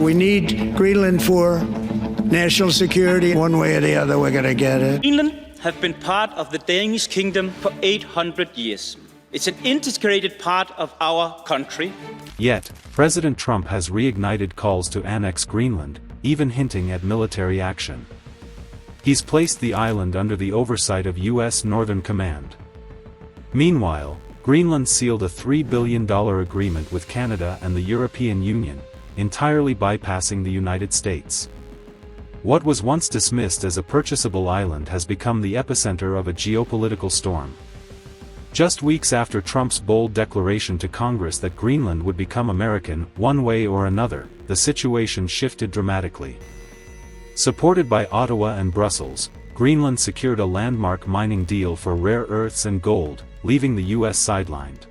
We need Greenland for national security. One way or the other, we're going to get it. Greenland have been part of the Danish kingdom for 800 years. It's an integrated part of our country. Yet, President Trump has reignited calls to annex Greenland, even hinting at military action. He's placed the island under the oversight of U.S. Northern Command. Meanwhile, Greenland sealed a $3 billion agreement with Canada and the European Union, entirely bypassing the United States. What was once dismissed as a purchasable island has become the epicenter of a geopolitical storm. Just weeks after Trump's bold declaration to Congress that Greenland would become American, one way or another, the situation shifted dramatically. Supported by Ottawa and Brussels, Greenland secured a landmark mining deal for rare earths and gold, leaving the U.S. sidelined.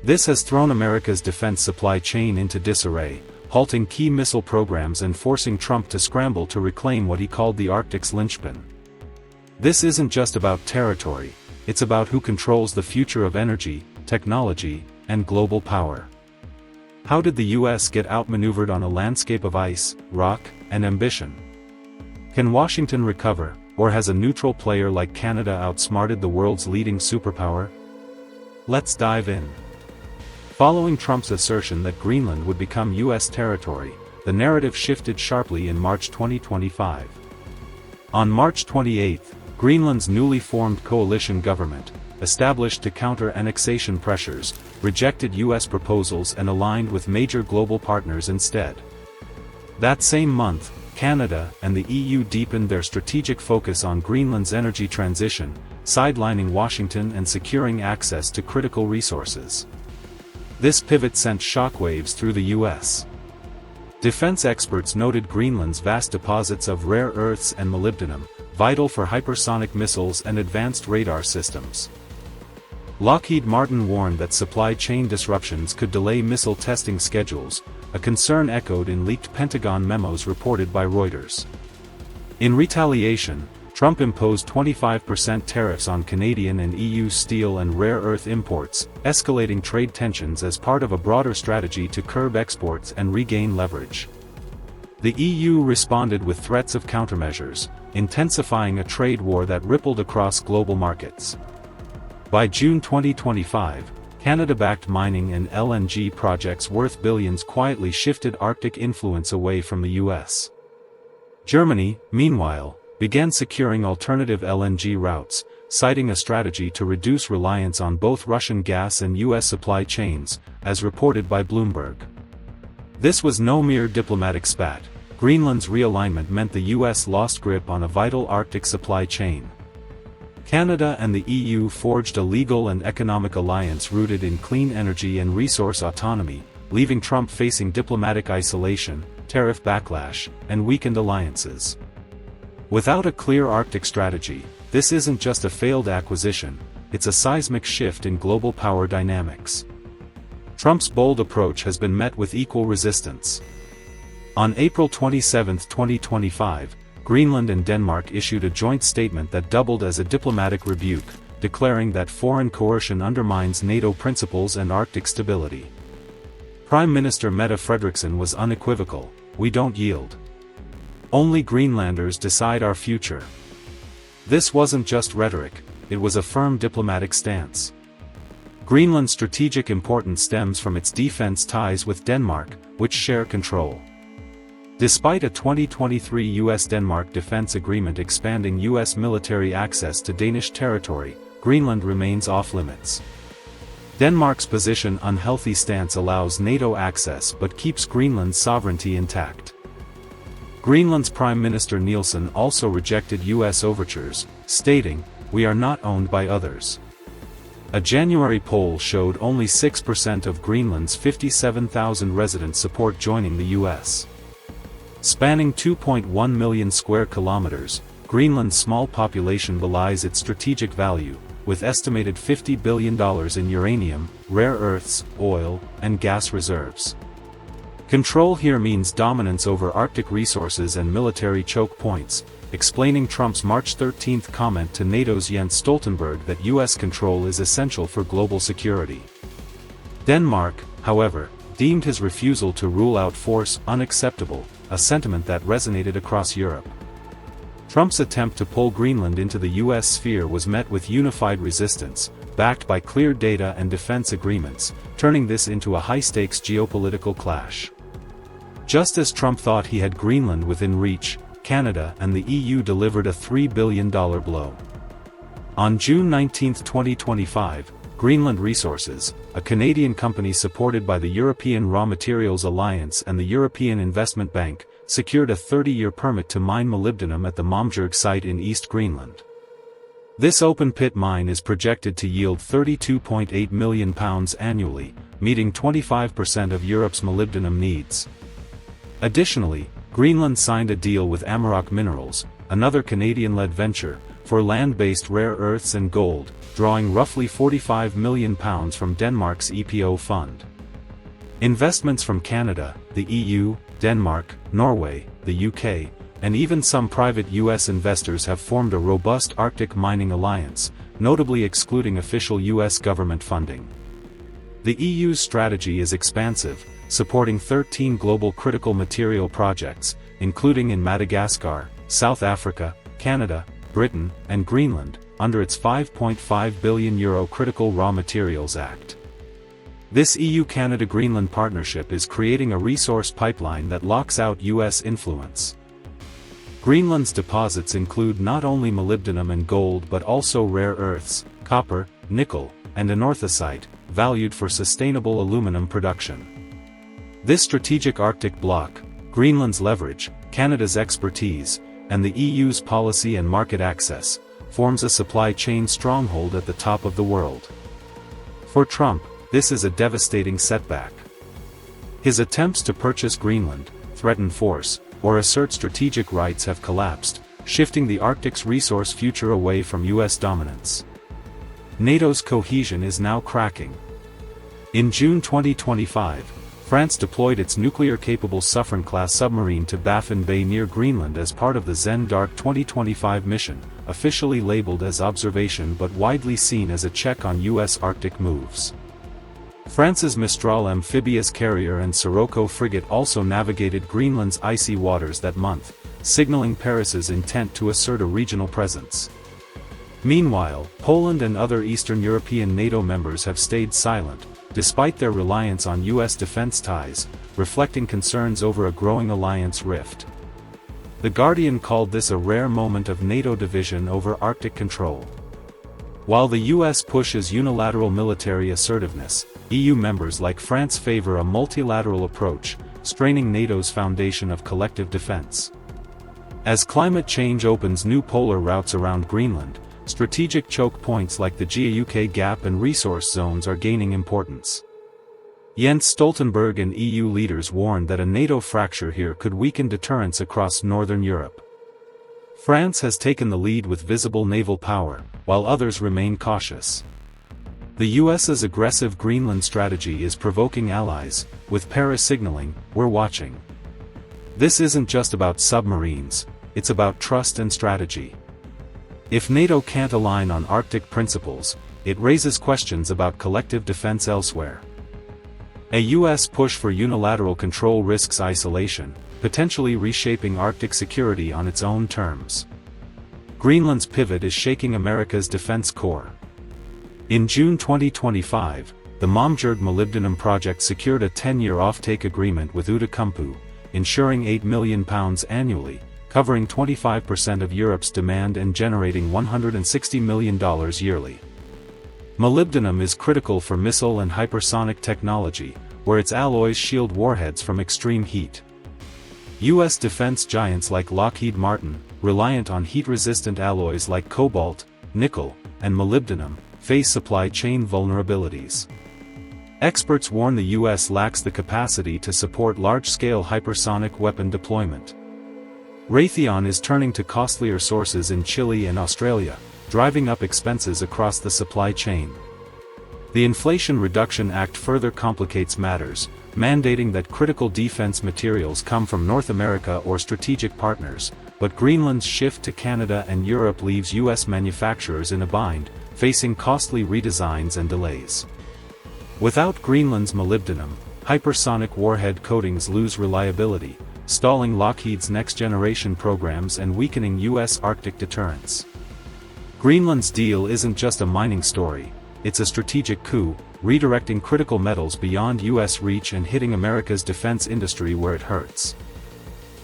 This has thrown America's defense supply chain into disarray, halting key missile programs and forcing Trump to scramble to reclaim what he called the Arctic's linchpin. This isn't just about territory, it's about who controls the future of energy, technology, and global power. How did the U.S. get outmaneuvered on a landscape of ice, rock, and ambition? Can Washington recover, or has a neutral player like Canada outsmarted the world's leading superpower? Let's dive in. Following Trump's assertion that Greenland would become U.S. territory, the narrative shifted sharply in March 2025. On March 28, Greenland's newly formed coalition government, established to counter annexation pressures, rejected U.S. proposals and aligned with major global partners instead. That same month, Canada and the EU deepened their strategic focus on Greenland's energy transition, sidelining Washington and securing access to critical resources. This pivot sent shockwaves through the U.S. Defense experts noted Greenland's vast deposits of rare earths and molybdenum, vital for hypersonic missiles and advanced radar systems. Lockheed Martin warned that supply chain disruptions could delay missile testing schedules, a concern echoed in leaked Pentagon memos reported by Reuters. In retaliation, Trump imposed 25% tariffs on Canadian and EU steel and rare earth imports, escalating trade tensions as part of a broader strategy to curb exports and regain leverage. The EU responded with threats of countermeasures, intensifying a trade war that rippled across global markets. By June 2025, Canada-backed mining and LNG projects worth billions quietly shifted Arctic influence away from the US. Germany, meanwhile, began securing alternative LNG routes, citing a strategy to reduce reliance on both Russian gas and US supply chains, as reported by Bloomberg. This was no mere diplomatic spat. Greenland's realignment meant the US lost grip on a vital Arctic supply chain. Canada and the EU forged a legal and economic alliance rooted in clean energy and resource autonomy, leaving Trump facing diplomatic isolation, tariff backlash, and weakened alliances. Without a clear Arctic strategy, this isn't just a failed acquisition, it's a seismic shift in global power dynamics. Trump's bold approach has been met with equal resistance. On April 27, 2025, Greenland and Denmark issued a joint statement that doubled as a diplomatic rebuke, declaring that foreign coercion undermines NATO principles and Arctic stability. Prime Minister Mette Frederiksen was unequivocal: "We don't yield. Only Greenlanders decide our future." This wasn't just rhetoric, it was a firm diplomatic stance. Greenland's strategic importance stems from its defense ties with Denmark, which share control. Despite a 2023 US-Denmark defense agreement expanding US military access to Danish territory, Greenland remains off-limits. Denmark's position unhealthy stance allows NATO access but keeps Greenland's sovereignty intact. Greenland's Prime Minister Nielsen also rejected US overtures, stating, "We are not owned by others." A January poll showed only 6% of Greenland's 57,000 residents support joining the US. Spanning 2.1 million square kilometers, Greenland's small population belies its strategic value, with estimated $50 billion in uranium, rare earths, oil, and gas reserves. Control here means dominance over Arctic resources and military choke points, explaining Trump's March 13 comment to NATO's Jens Stoltenberg that US control is essential for global security. Denmark, however, deemed his refusal to rule out force unacceptable, a sentiment that resonated across Europe. Trump's attempt to pull Greenland into the U.S. sphere was met with unified resistance, backed by clear data and defense agreements, turning this into a high-stakes geopolitical clash. Just as Trump thought he had Greenland within reach, Canada and the EU delivered a $3 billion blow. On June 19, 2025, Greenland Resources, a Canadian company supported by the European Raw Materials Alliance and the European Investment Bank, secured a 30-year permit to mine molybdenum at the Momjord site in East Greenland. This open-pit mine is projected to yield £32.8 million annually, meeting 25% of Europe's molybdenum needs. Additionally, Greenland signed a deal with Amaroq Minerals, another Canadian-led venture, for land-based rare earths and gold, drawing roughly £45 million from Denmark's EPO fund. Investments from Canada, the EU, Denmark, Norway, the UK, and even some private US investors have formed a robust Arctic mining alliance, notably excluding official US government funding. The EU's strategy is expansive, supporting 13 global critical material projects, including in Madagascar, South Africa, Canada, Britain, and Greenland, under its €5.5 billion Critical Raw Materials Act. This EU-Canada-Greenland partnership is creating a resource pipeline that locks out US influence. Greenland's deposits include not only molybdenum and gold but also rare earths, copper, nickel, and anorthosite, valued for sustainable aluminum production. This strategic Arctic bloc, Greenland's leverage, Canada's expertise, and the EU's policy and market access, forms a supply chain stronghold at the top of the world. For Trump, this is a devastating setback. His attempts to purchase Greenland, threaten force, or assert strategic rights have collapsed, shifting the Arctic's resource future away from US dominance. NATO's cohesion is now cracking. In June 2025, France deployed its nuclear-capable Suffren-class submarine to Baffin Bay near Greenland as part of the Zen Dark 2025 mission, officially labeled as observation but widely seen as a check on US Arctic moves. France's Mistral amphibious carrier and Sirocco frigate also navigated Greenland's icy waters that month, signaling Paris's intent to assert a regional presence. Meanwhile, Poland and other Eastern European NATO members have stayed silent, despite their reliance on US defense ties, reflecting concerns over a growing alliance rift. The Guardian called this a rare moment of NATO division over Arctic control. While the US pushes unilateral military assertiveness, EU members like France favor a multilateral approach, straining NATO's foundation of collective defense. As climate change opens new polar routes around Greenland, strategic choke points like the GAUK Gap and resource zones are gaining importance. Jens Stoltenberg and EU leaders warned that a NATO fracture here could weaken deterrence across Northern Europe. France has taken the lead with visible naval power, while others remain cautious. The US's aggressive Greenland strategy is provoking allies, with Paris signaling, "We're watching." This isn't just about submarines, it's about trust and strategy. If NATO can't align on Arctic principles, it raises questions about collective defense elsewhere. A US push for unilateral control risks isolation, potentially reshaping Arctic security on its own terms. Greenland's pivot is shaking America's defense core. In June 2025, the Momjord molybdenum project secured a 10-year offtake agreement with Outokumpu, ensuring £8 million annually, covering 25% of Europe's demand and generating $160 million yearly. Molybdenum is critical for missile and hypersonic technology, where its alloys shield warheads from extreme heat. U.S. defense giants like Lockheed Martin, reliant on heat-resistant alloys like cobalt, nickel, and molybdenum, face supply chain vulnerabilities. Experts warn the U.S. lacks the capacity to support large-scale hypersonic weapon deployment. Raytheon is turning to costlier sources in Chile and Australia, driving up expenses across the supply chain. The Inflation Reduction Act further complicates matters, mandating that critical defense materials come from North America or strategic partners, but Greenland's shift to Canada and Europe leaves U.S. manufacturers in a bind, facing costly redesigns and delays. Without Greenland's molybdenum, hypersonic warhead coatings lose reliability, stalling Lockheed's next-generation programs and weakening U.S. Arctic deterrence. Greenland's deal isn't just a mining story, it's a strategic coup, redirecting critical metals beyond U.S. reach and hitting America's defense industry where it hurts.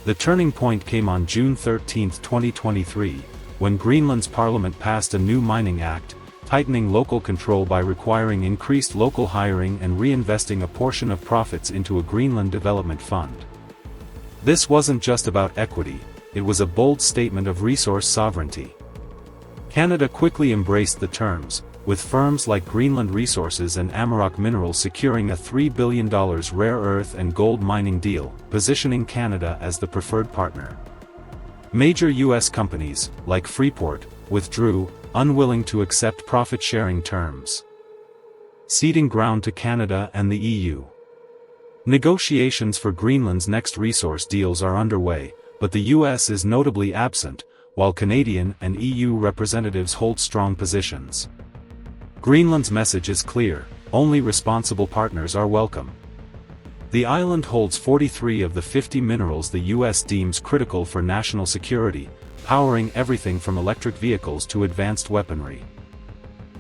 The turning point came on June 13, 2023, when Greenland's parliament passed a new mining act, tightening local control by requiring increased local hiring and reinvesting a portion of profits into a Greenland Development Fund. This wasn't just about equity, it was a bold statement of resource sovereignty. Canada quickly embraced the terms, with firms like Greenland Resources and Amaroq Minerals securing a $3 billion rare earth and gold mining deal, positioning Canada as the preferred partner. Major U.S. companies, like Freeport, withdrew, unwilling to accept profit-sharing terms, ceding ground to Canada and the EU. Negotiations for Greenland's next resource deals are underway, but the U.S. is notably absent, while Canadian and EU representatives hold strong positions. Greenland's message is clear: only responsible partners are welcome. The island holds 43 of the 50 minerals the U.S. deems critical for national security, powering everything from electric vehicles to advanced weaponry.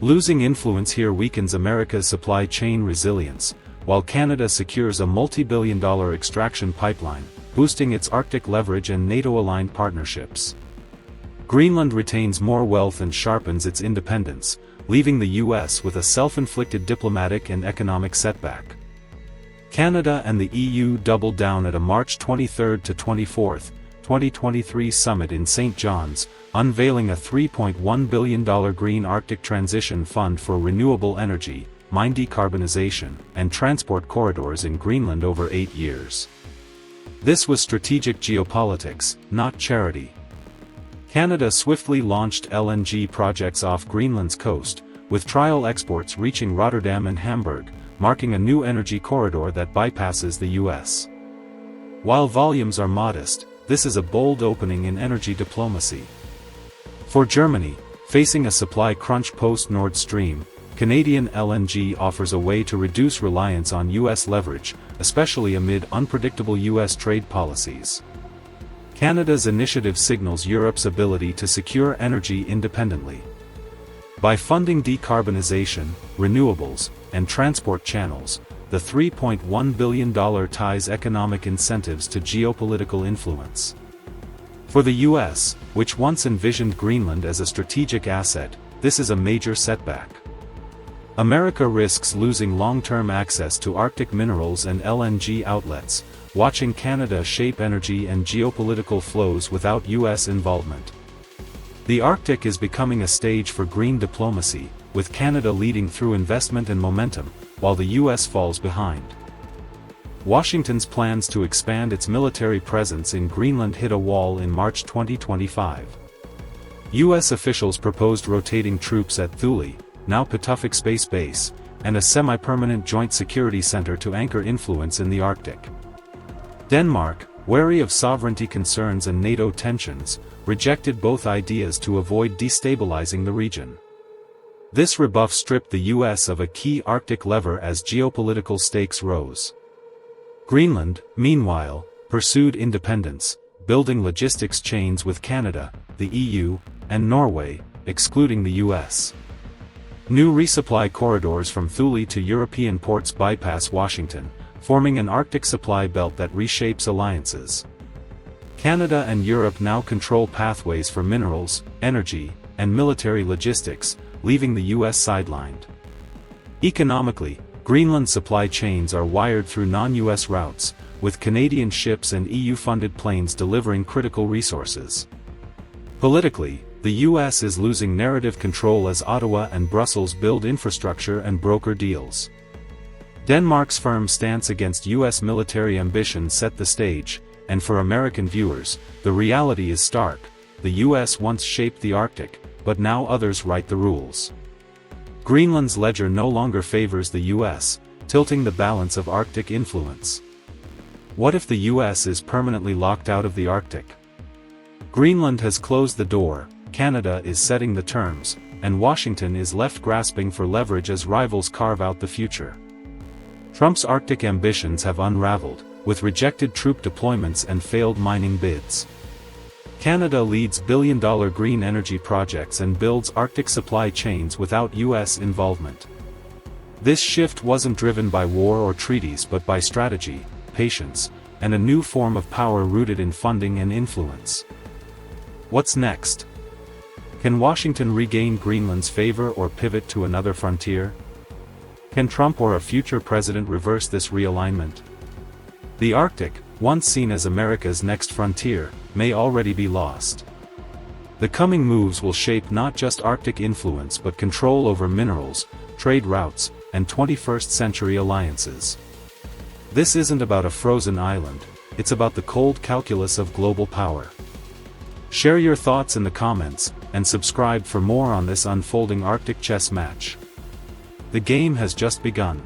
Losing influence here weakens America's supply chain resilience, while Canada secures a multi-billion-dollar extraction pipeline, boosting its Arctic leverage and NATO-aligned partnerships. Greenland retains more wealth and sharpens its independence, leaving the U.S. with a self-inflicted diplomatic and economic setback. Canada and the EU doubled down at a March 23 to 24, 2023 summit in St. John's, unveiling a $3.1 billion Green Arctic Transition Fund for renewable energy, mine decarbonization, and transport corridors in Greenland over 8 years. This was strategic geopolitics, not charity. Canada swiftly launched LNG projects off Greenland's coast, with trial exports reaching Rotterdam and Hamburg, marking a new energy corridor that bypasses the U.S. While volumes are modest, this is a bold opening in energy diplomacy. For Germany, facing a supply crunch post-Nord Stream, Canadian LNG offers a way to reduce reliance on U.S. leverage, especially amid unpredictable U.S. trade policies. Canada's initiative signals Europe's ability to secure energy independently. By funding decarbonization, renewables, and transport channels, the $3.1 billion ties economic incentives to geopolitical influence. For the U.S., which once envisioned Greenland as a strategic asset, this is a major setback. America risks losing long-term access to Arctic minerals and LNG outlets, watching Canada shape energy and geopolitical flows without U.S. involvement. The Arctic is becoming a stage for green diplomacy, with Canada leading through investment and momentum, while the U.S. falls behind. Washington's plans to expand its military presence in Greenland hit a wall in March 2025. U.S. officials proposed rotating troops at Thule, now Patuxent Space Base, and a semi-permanent joint security center to anchor influence in the Arctic. Denmark, wary of sovereignty concerns and NATO tensions, rejected both ideas to avoid destabilizing the region. This rebuff stripped the U.S. of a key Arctic lever as geopolitical stakes rose. Greenland, meanwhile, pursued independence, building logistics chains with Canada, the EU, and Norway, excluding the U.S. New resupply corridors from Thule to European ports bypass Washington, forming an Arctic supply belt that reshapes alliances. Canada and Europe now control pathways for minerals, energy, and military logistics, leaving the U.S. sidelined. Economically, Greenland's supply chains are wired through non-U.S. routes, with Canadian ships and EU-funded planes delivering critical resources. Politically, the U.S. is losing narrative control as Ottawa and Brussels build infrastructure and broker deals. Denmark's firm stance against U.S. military ambition set the stage, and for American viewers, the reality is stark: the U.S. once shaped the Arctic, but now others write the rules. Greenland's ledger no longer favors the U.S., tilting the balance of Arctic influence. What if the U.S. is permanently locked out of the Arctic? Greenland has closed the door, Canada is setting the terms, and Washington is left grasping for leverage as rivals carve out the future. Trump's Arctic ambitions have unraveled, with rejected troop deployments and failed mining bids. Canada leads billion-dollar green energy projects and builds Arctic supply chains without U.S. involvement. This shift wasn't driven by war or treaties but by strategy, patience, and a new form of power rooted in funding and influence. What's next? Can Washington regain Greenland's favor or pivot to another frontier? Can Trump or a future president reverse this realignment? The Arctic, once seen as America's next frontier, may already be lost. The coming moves will shape not just Arctic influence but control over minerals, trade routes, and 21st-century alliances. This isn't about a frozen island, it's about the cold calculus of global power. Share your thoughts in the comments, and subscribe for more on this unfolding Arctic chess match. The game has just begun.